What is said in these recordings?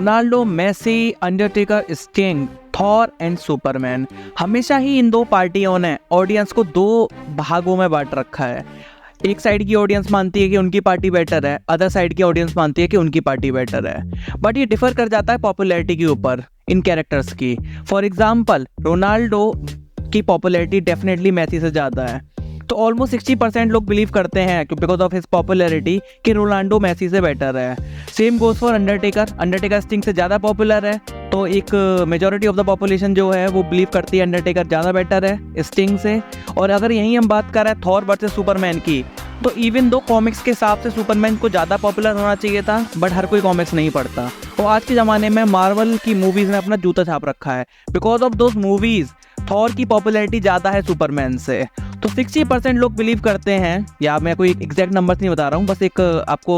Ronaldo, Messi, Undertaker, Sting, Thor and Superman. हमेशा ही इन दो पार्टियों ने ऑडियंस को दो भागों में बांट रखा है। एक साइड की ऑडियंस मानती है कि उनकी पार्टी बेटर है, अदर साइड की ऑडियंस मानती है कि उनकी पार्टी बेटर है। बट ये डिफर कर जाता है पॉपुलैरिटी के ऊपर, इन कैरेक्टर्स की। फॉर एग्जाम्पल, रोनाल्डो की पॉपुलैरिटी डेफिनेटली मेसी से ज़्यादा है। तो ऑलमोस्ट 60% लोग बिलीव करते हैं बिकॉज ऑफ हिज पॉपुलैरिटी कि रोनाल्डो मेसी से बेटर है। Same goes for Undertaker. Undertaker sting से ज़्यादा पॉपुलर है, तो एक मेजॉरिटी ऑफ द पॉपुलेशन जो है वो बिलीव करती है अंडरटेकर ज़्यादा बेटर है स्टिंग से। और अगर यहीं हम बात कर रहे हैं थॉर वर्सेस सुपरमैन की, तो इवन दो कॉमिक्स के हिसाब से सुपरमैन को ज़्यादा पॉपुलर होना चाहिए था, बट हर कोई कॉमिक्स नहीं पढ़ता। और आज के ज़माने में मार्वल की मूवीज़ ने अपना जूता छाप रखा है। Because of those movies Thor की पॉपुलैरिटी ज़्यादा है सुपरमैन से। तो 60% लोग बिलीव करते हैं, या मैं कोई एग्जैक्ट नंबर्स नहीं बता रहा हूँ, बस एक आपको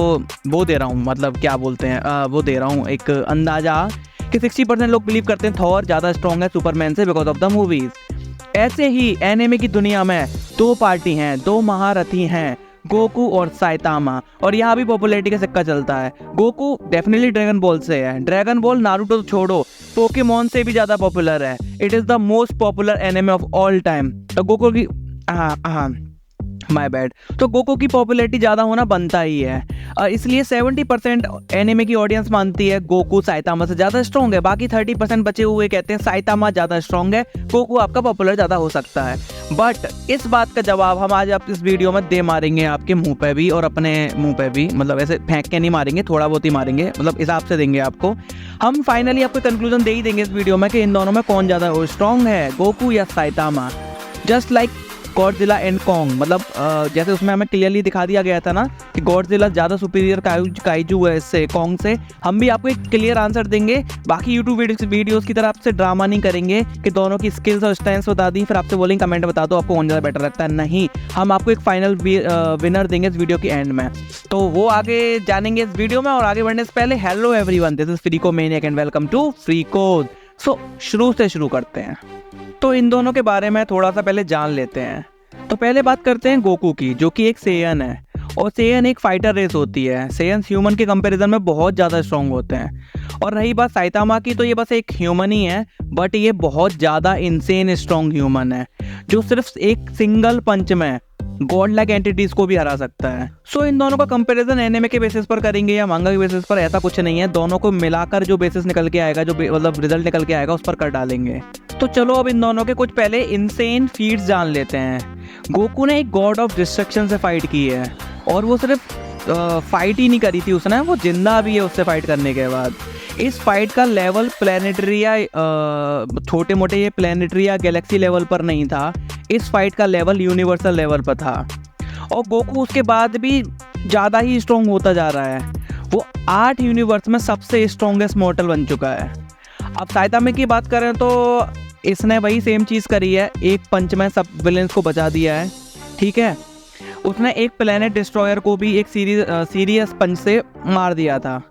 वो दे रहा हूँ, मतलब क्या बोलते हैं वो दे रहा हूँ एक अंदाज़ा कि 60% लोग बिलीव करते हैं थॉर ज़्यादा स्ट्रॉन्ग है सुपरमैन से बिकॉज ऑफ द मूवीज़। ऐसे ही एनिमे की दुनिया में दो पार्टी हैं, दो महारथी हैं, गोकू और साइतामा। और यहाँ भी पॉपुलैरिटी का सिक्का चलता है। गोकू डेफिनेटली ड्रैगन बॉल से है, ड्रैगन बॉल नारुतो तो छोड़ो, पोकेमॉन से भी ज़्यादा पॉपुलर है। It is the most popular anime of all time. तो गोकू की माय बैड, तो गोकू की पॉपुलैरिटी ज़्यादा होना बनता ही है। इसलिए 70% एनिमे की ऑडियंस मानती है गोकू साइतामा से ज़्यादा स्ट्रॉन्ग है। बाकी 30% बचे हुए कहते हैं साइतामा ज़्यादा स्ट्रॉन्ग है, गोकू आपका पॉपुलर ज़्यादा हो सकता है। बट इस बात का जवाब हम आज आप इस वीडियो में दे मारेंगे, आपके मुंह पे भी और अपने मुंह पे भी। मतलब ऐसे फेंक के नहीं मारेंगे, थोड़ा बहुत ही मारेंगे, मतलब हिसाब से देंगे आपको। हम फाइनली आपको कंक्लूजन दे ही देंगे इस वीडियो में कि इन दोनों में कौन ज़्यादा स्ट्रॉन्ग है, गोकू या Saitama. Just like Godzilla and Kong, मतलब जैसे उसमें हमें क्लियरली दिखा दिया गया था ना कि गॉडजिला ज़्यादा सुपीरियर काइजू है इससे, कॉन्ग से। हम भी आपको एक क्लियर आंसर देंगे। बाकी यूट्यूब वीडियोस की तरह आपसे ड्रामा नहीं करेंगे कि दोनों की स्किल्स और स्ट्रेंथ्स बता दी, फिर आपसे बोलेंगे कमेंट बता दो आपको कौन ज़्यादा बेटर लगता है। नहीं, हम आपको एक फाइनल विनर देंगे इस वीडियो के एंड में, तो वो आगे जानेंगे इस वीडियो में। और आगे बढ़ने से पहले hello everyone, this is Freeko maniac and welcome to Freeko. So शुरू से शुरू करते हैं। तो इन दोनों के बारे में थोड़ा सा पहले जान लेते हैं। तो पहले बात करते हैं गोकू की, जो कि एक सेयन है। और सेयन एक फाइटर रेस होती है। सेयन ह्यूमन के कंपैरिजन में बहुत ज़्यादा स्ट्रॉन्ग होते हैं। और रही बात साइतामा की, तो ये बस एक ह्यूमन ही है, बट ये बहुत ज़्यादा इनसेन स्ट्रॉन्ग ह्यूमन है, जो सिर्फ एक सिंगल पंच में गॉड लाइक एंटिटीज को भी हरा सकता है। सो इन दोनों का कंपैरिजन एनिमे के बेसिस पर करेंगे या मांगा के बेसिस पर, ऐसा कुछ नहीं है। दोनों को मिलाकर जो बेसिस निकल के आएगा, जो मतलब रिजल्ट निकल के आएगा, उस पर कर डालेंगे। तो चलो अब इन दोनों के कुछ पहले इनसेन फीट्स जान लेते हैं। गोकू ने एक गॉड ऑफ डिस्ट्रक्शन से फाइट की है, और वो सिर्फ फाइट ही नहीं करी थी उसने, वो जिंदा भी है उससे फाइट करने के बाद। इस फाइट का लेवल प्लेनेटरी या छोटे मोटे ये प्लेनेटरी या गैलेक्सी लेवल पर नहीं था, इस फाइट का लेवल यूनिवर्सल लेवल पर था। और गोकू उसके बाद भी ज़्यादा ही स्ट्रॉन्ग होता जा रहा है। वो 8 यूनिवर्स में सबसे स्ट्रॉन्गेस्ट मॉर्टल बन चुका है। अब साइतामा की बात करें तो इसने वही सेम चीज़ करी है, एक पंच में सब विलेंस को बचा दिया है, ठीक है। उसने एक प्लेनेट डिस्ट्रॉयर को भी एक सीरियस पंच से मार दिया था।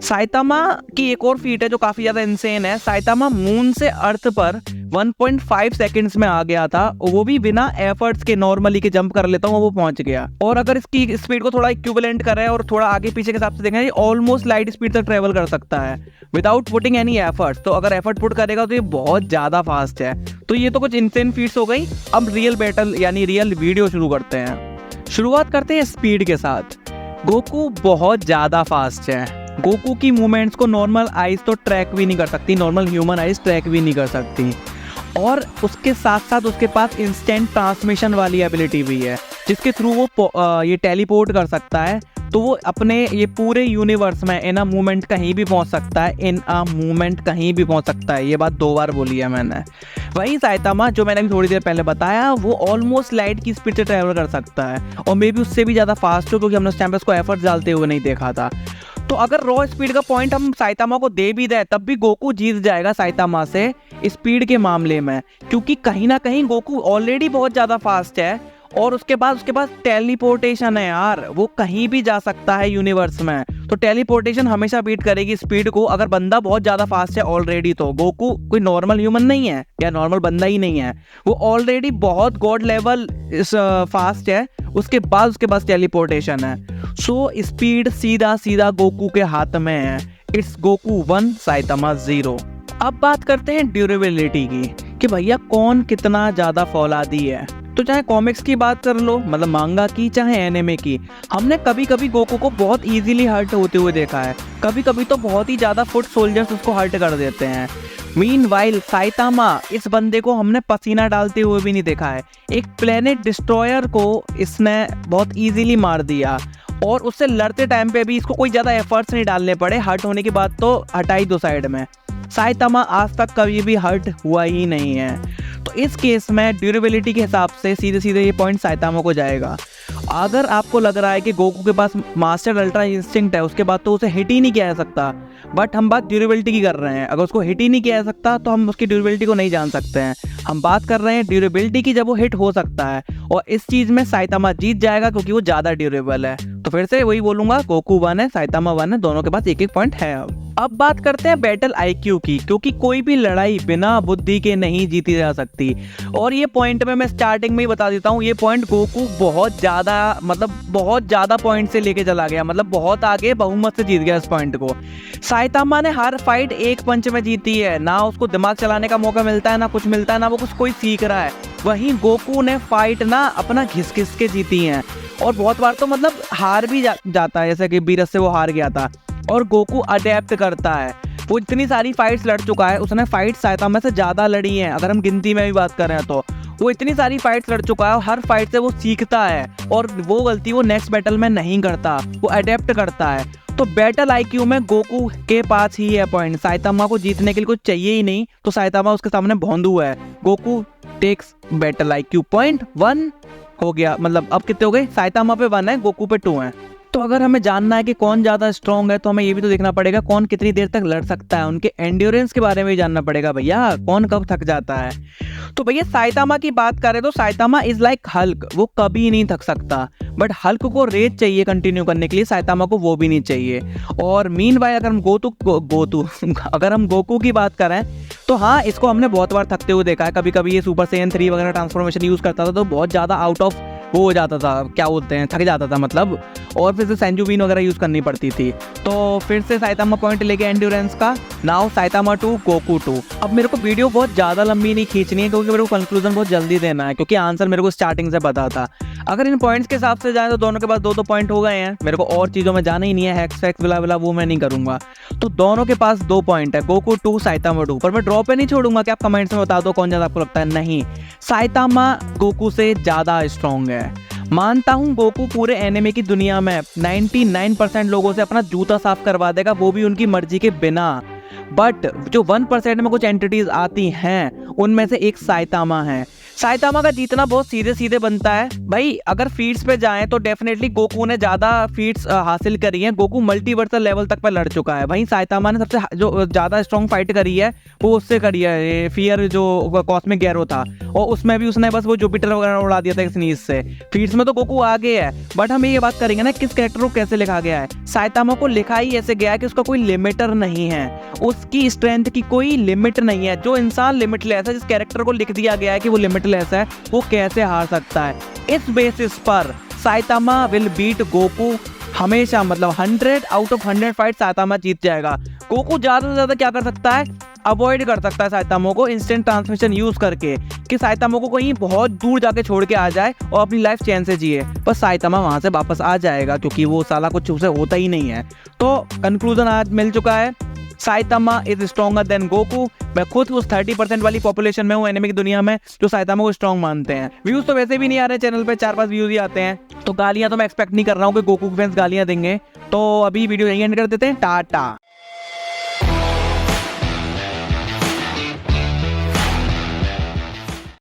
साइतामा की एक और फीट है जो काफ़ी ज़्यादा इंसेन है। साइतामा मून से अर्थ पर 1.5 सेकंड्स में आ गया था, वो भी बिना एफर्ट्स के। नॉर्मली के जंप कर लेता हूँ वो पहुंच गया। और अगर इसकी स्पीड को थोड़ा इक्विवेलेंट करें और थोड़ा आगे पीछे के हिसाब से देखें, ऑलमोस्ट लाइट स्पीड तक ट्रेवल कर सकता है विदाउट पुटिंग एनी एफर्ट्स। तो अगर एफर्ट पुट करेगा तो ये बहुत ज़्यादा फास्ट है। तो ये तो कुछ इंसेन फीट्स हो गई। अब रियल बैटल यानी रियल वीडियो शुरू करते हैं। शुरुआत करते हैं स्पीड के साथ। गोकू बहुत ज़्यादा फास्ट है। गोकू की मूवमेंट्स को नॉर्मल आइज तो ट्रैक भी नहीं कर सकती, नॉर्मल ह्यूमन आइज ट्रैक भी नहीं कर सकती। और उसके साथ साथ उसके पास इंस्टेंट ट्रांसमिशन वाली एबिलिटी भी है, जिसके थ्रू वो ये टेलीपोर्ट कर सकता है। तो वो अपने ये पूरे यूनिवर्स में इन अ मूवमेंट कहीं भी पहुंच सकता है, इन अ मूवमेंट कहीं भी पहुंच सकता है। ये बात 2 बार बोली है मैंने। वही साइतामा जो मैंने अभी थोड़ी देर पहले बताया, वो ऑलमोस्ट लाइट की स्पीड से ट्रैवल कर सकता है, और मे बी उससे भी ज़्यादा फास्ट हो, क्योंकि हमने उस टाइम पे उसको एफर्ट डालते हुए नहीं देखा था। तो अगर रॉ स्पीड का पॉइंट हम साइतामा को दे भी दें, तब भी गोकू जीत जाएगा साइतामा से स्पीड के मामले में, क्योंकि कहीं ना कहीं गोकू ऑलरेडी बहुत ज़्यादा फास्ट है। और उसके पास टेलीपोर्टेशन है यार, वो कहीं भी जा सकता है यूनिवर्स में। तो टेलीपोर्टेशन हमेशा बीट करेगी स्पीड को। अगर बंदा बहुत ज़्यादा फास्ट है ऑलरेडी, तो गोकू कोई नॉर्मल ह्यूमन नहीं है या नॉर्मल बंदा ही नहीं है, वो ऑलरेडी बहुत गॉड लेवल फास्ट है। उसके पास टेलीपोर्टेशन है। सो स्पीड सीधा गोकू के हाथ में है। It's Goku 1 Saitama 0। अब बात करते हैं ड्यूरेबिलिटी की कि भैया कौन कितना ज़्यादा फौलादी है। तो चाहे कॉमिक्स की बात कर लो, मतलब मांगा की, चाहे एनिमे की, हमने कभी कभी गोकू को बहुत इजीली हर्ट होते हुए देखा है, कभी कभी तो बहुत ही ज़्यादा फुट सोल्जर्स उसको हर्ट कर देते हैं। मीनवाइल साइतामा, इस बंदे को हमने पसीना डालते हुए भी नहीं देखा है। एक प्लेनेट डिस्ट्रॉयर को इसने बहुत इजीली मार दिया और उससे लड़ते टाइम पे भी इसको कोई ज़्यादा एफर्ट्स नहीं डालने पड़े, हर्ट होने की बात तो हटाई दो साइड में। साइतामा आज तक कभी भी हर्ट हुआ ही नहीं है। तो इस केस में ड्यूरेबिलिटी के हिसाब से सीधे सीधे ये पॉइंट साइतामा को जाएगा। अगर आपको लग रहा है कि गोकू के पास मास्टर अल्ट्रा इंस्टिंक्ट है, उसके बाद तो उसे हिट ही नहीं किया जा सकता, बट हम बात ड्यूरेबिलिटी की कर रहे हैं। अगर उसको हिट ही नहीं किया जा सकता तो हम उसकी ड्यूरेबिलिटी को नहीं जान सकते हैं। हम बात कर रहे हैं ड्यूरेबिलिटी की, जब वो हिट हो सकता है, और इस चीज़ में साइतामा जीत जाएगा क्योंकि वो ज़्यादा ड्यूरेबल है। तो फिर से वही बोलूँगा, गोकू 1 है, साइतामा 1 है, दोनों के पास एक एक पॉइंट है। अब बात करते हैं बैटल आईक्यू की, क्योंकि कोई भी लड़ाई बिना बुद्धि के नहीं जीती जा सकती। और ये पॉइंट में मैं स्टार्टिंग में ही बता देता हूँ, ये पॉइंट गोकू बहुत ज़्यादा, मतलब बहुत ज़्यादा पॉइंट से लेके चला गया, मतलब बहुत आगे बहुमत से जीत गया इस पॉइंट को। साइतामा ने हर फाइट एक पंच में जीती है, ना उसको दिमाग चलाने का मौका मिलता है, ना कुछ मिलता है, ना वो कुछ कोई सीख रहा है। वहीं गोकू ने फाइट ना अपना घिस घिस के जीती हैं, और बहुत बार तो मतलब हार भी जाता है, जैसे कि बीरस से वो हार गया था। और गोकू अडेप्ट करता है, वो इतनी सारी फाइट्स लड़ चुका है, उसने फाइट साइतामा से ज़्यादा लड़ी हैं। अगर हम गिनती में भी बात कर रहे हैं तो वो इतनी सारी फाइट्स लड़ चुका है, और हर फाइट से वो सीखता है, और वो गलती वो नेक्स्ट बैटल में नहीं करता, वो अडेप्ट करता है। तो बैटल आईक्यू में गोकू के पास ही है पॉइंट, साइतामा को जीतने के लिए कुछ चाहिए ही नहीं, तो साइतामा उसके सामने भोंदू है। Goku takes battle IQ point 1 हो गया, मतलब अब कितने हो गए, साइतामा पे 1 है, गोकू पे 2 है। तो अगर हमें जानना है कि कौन ज़्यादा स्ट्रॉन्ग है, तो हमें ये भी तो देखना पड़ेगा कौन कितनी देर तक लड़ सकता है, उनके एंड्योरेंस के बारे में भी जानना पड़ेगा भैया, कौन कब थक जाता है। तो भैया साइतामा की बात करें तो साइतामा इज लाइक हल्क, वो कभी नहीं थक सकता, बट हल्क को रेज चाहिए कंटिन्यू करने के लिए, साइतामा को वो भी नहीं चाहिए। और मीनवाइल अगर हम अगर हम गोकू की बात करें तो हाँ, इसको हमने बहुत बार थकते हुए देखा है। कभी कभी ये सुपर सैयन 3 वगैरह ट्रांसफॉर्मेशन यूज़ करता था तो बहुत ज़्यादा आउट ऑफ वो हो जाता था, क्या बोलते हैं, थक जाता था मतलब, और फिर से सेंजुबीन वगैरह यूज़ करनी पड़ती थी। तो फिर से साइतामा पॉइंट लेके एंड्योरेंस का। Now Saitama 2 Goku 2। अब मेरे को वीडियो बहुत ज़्यादा लंबी नहीं खींचनी है, क्योंकि मेरे को कंक्लूजन बहुत जल्दी देना है, क्योंकि आंसर मेरे को स्टार्टिंग से पता था। अगर इन पॉइंट्स के हिसाब से जाए तो दोनों के पास 2-2 पॉइंट हो गए हैं। मेरे को और चीज़ों में जाना ही नहीं है, हैक्स फैक्स वाला वो मैं नहीं करूँगा। तो दोनों के पास 2 पॉइंट है, गोकू 2 साइतामा 2। पर मैं ड्रॉ पे नहीं छोड़ूंगा कि आप कमेंट्स में बता दो कौन ज़्यादा आपको लगता है। नहीं, साइतामा गोकू से ज़्यादा स्ट्रॉन्ग है। मानता हूँ गोकू पूरे एनिमे की दुनिया में 99% लोगों से अपना जूता साफ करवा देगा, वो भी उनकी मर्जी के बिना। बट जो 1% में कुछ एंटिटीज आती हैं, उनमें से एक साइतामा है। साइतामा का जीतना बहुत सीधे सीधे बनता है भाई। अगर फीट्स पे जाएं तो डेफिनेटली गोकू ने ज़्यादा फीट्स हासिल करी हैं, गोकू मल्टीवर्सल लेवल तक पर लड़ चुका है। वहीं साइतामा ने सबसे जो ज़्यादा स्ट्रॉन्ग फाइट करी है वो उससे करी है, फियर जो कॉस्मिक गैरो था, और उसमें भी उसने बस वो जुपिटर वगैरह उड़ा दिया था स्नीज से। फीट्स में तो गोकू आगे है, बट हम ये बात करेंगे ना किस कैरेक्टर को कैसे लिखा गया है। साइतामा को लिखा ही ऐसे गया है कि उसका कोई लिमिटर नहीं है, उसकी स्ट्रेंथ की कोई लिमिट नहीं है। जो इंसान लिमिटलेस है, जिस कैरेक्टर को लिख दिया गया है कि वो लिमिटलेस है, वो कैसे हार सकता है। इस बेसिस पर साइतामा विल बीट गोकू हमेशा, मतलब 100 आउट ऑफ 100 फाइट साइतामा जीत जाएगा। गोकू ज्यादा से ज्यादा क्या कर सकता है, अवॉइड कर सकता है साइतामा को इंस्टेंट ट्रांसमिशन यूज करके, कि साइतामा को कहीं बहुत दूर जाके छोड़ के आ जाए और अपनी लाइफ चैन से जिए। पर साइतामा वहां से वापस आ जाएगा, क्योंकि वो साला कुछ उसे होता ही नहीं है। तो कंक्लूजन आज मिल चुका है, Saitama is stronger than Goku. मैं खुद उस 30% वाली पॉपुलेशन में हूँ एनिमे की दुनिया में जो साइतामा को स्ट्रॉन्ग मानते हैं। व्यूज तो वैसे भी नहीं आ रहे चैनल पे, 4-5 व्यूज ही आते हैं, तो गालियां तो मैं एक्सपेक्ट नहीं कर रहा हूँ कि गोकू के फैंस गालियां देंगे। तो अभी वीडियो यहीं एंड कर देते हैं, टाटा।